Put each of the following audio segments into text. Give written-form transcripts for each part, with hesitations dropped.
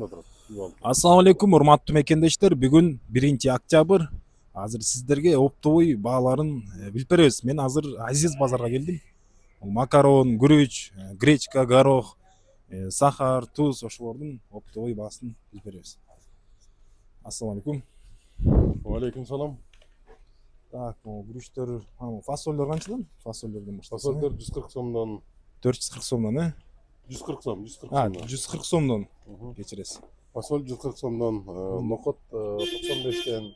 Assalamu алейкум, урматтуу мекендештер. Бүгүн 1-октябрь. Азыр сиздерге оптовый бааларын билип беребиз. Мен азыр Азиз базарга келдим. Макарон, күрүч, гречка, горох, сахар, туз ошолордун оптовый баасын билип беребиз. Ассаламу алейкум. Алейкум салам. Так, күрүчтөр, фасолдор канчадан? Фасолдордун баштасың. Фасолдор 140 сомдон. 440 сомдон, 140 сом, 140 А, сомдон. 140 сомдон. Кечиресиз. Фасоль 140 сомдон, нокот 95тен,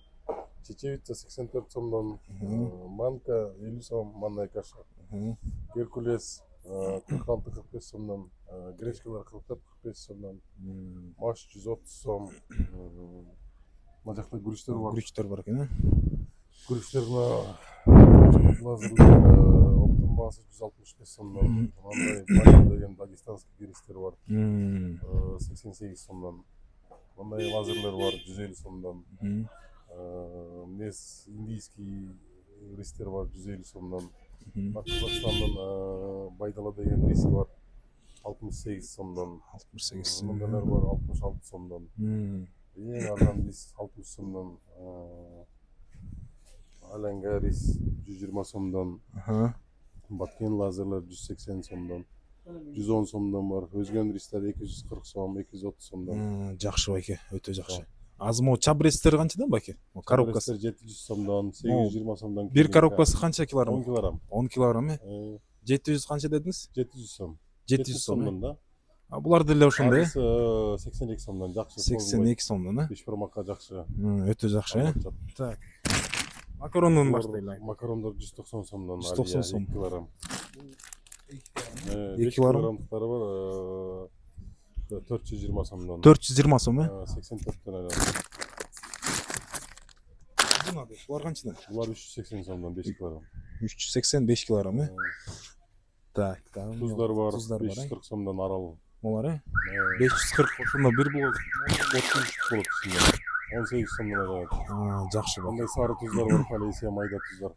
чечевица 84 сомдон, манка 50 сом, манная каша. Геркулес 46-45 сомдон, гречкалар 44-45 сомдон, маш 130 сом. Мына жакта күрүчтөр бар. Күрүчтөр бар экен, Күрүчтөрдүн оптун баасы 165 сомдон. Мындай деген дагестанский гиристер бар. 88 сомдон. Мындай лазерлер бар 150 сомдон. Мес индийский ристер бар 150 сомдон. Казакстандын Байдала деген риси бар 68 сомдон. 68 Мындайлар бар 66 сомдон. Эң арзан рис 60 сомдон. Аленга рис 120 сомдон. Баткен лазерлер 180 сомдон. 110 сомдон бар. Өзгөн ристер 240 сом, 230 сомдон. Жакшы байке, өтө жакшы. Азыр могу чабрестер канчадан байке? Коробкасы 700 сомдон, 820 сомдон. Бир коробкасы канча килограмм? 10 килограмм. 10 килограмм, 700 канча дедиңиз? 700 сом. 700 сом да. Булар деле ошондой, 82 сомдон жакшы. 82 сомдон, Бешбармакка жакшы. Өтө жакшы, Так. Макарондон баштайлы. Макарондор 190 сомдон. 190 сом. 2 килограмм. 2 килограмм. Килограммдыктары бар. 420 сомдон. 420 сом, 84төн айран. Булар канчадан? Булар 380 сомдон 5 килограмм. 385 килограмм, Так, Туздар бар 540 сомдон арал. Булар, 540 ошондо бир болот. 30 болот ичинде. 18 сомдон айран. Жакшы бар. Мындай сары туздар бар, Полесия майда туздар.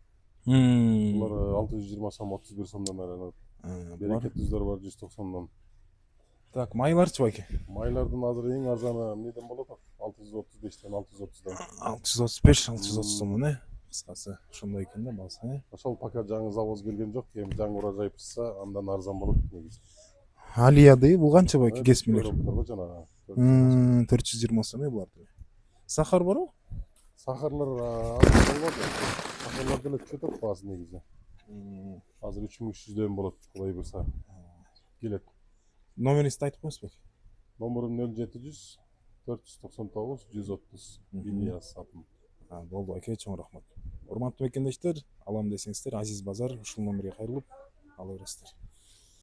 Булар 620 сом, 31 сомдон айран. Берекет туздар бар 190 сомдон. Так, майларчы байке? Майлардын азыр эң арзаны эмнеден болот? 635тен 630дан. 635, 630 сомдон, кыскасы ошондой экен да баасы, Ошол пока жаңы завоз келген жок, эми жаңы урожай пышса, андан арзан болот негизи. Алияды бул канча байке кесмелер? Жанагы 420 сом булар. Сахар барбы? Сахарлар болбоду. Сахарлар деле чөтөк баасы негизи. Азыр 3300дөн болот, Кудай буйрса. Келет. Номеринизди айтып коесузбу? Номерим 0700 499 130 Бинияз атым. Болду байке, чоң рахмат. Урматтуу мекендештер, алам десеңиздер, Азиз базар ушул номерге кайрылып ала бересиздер.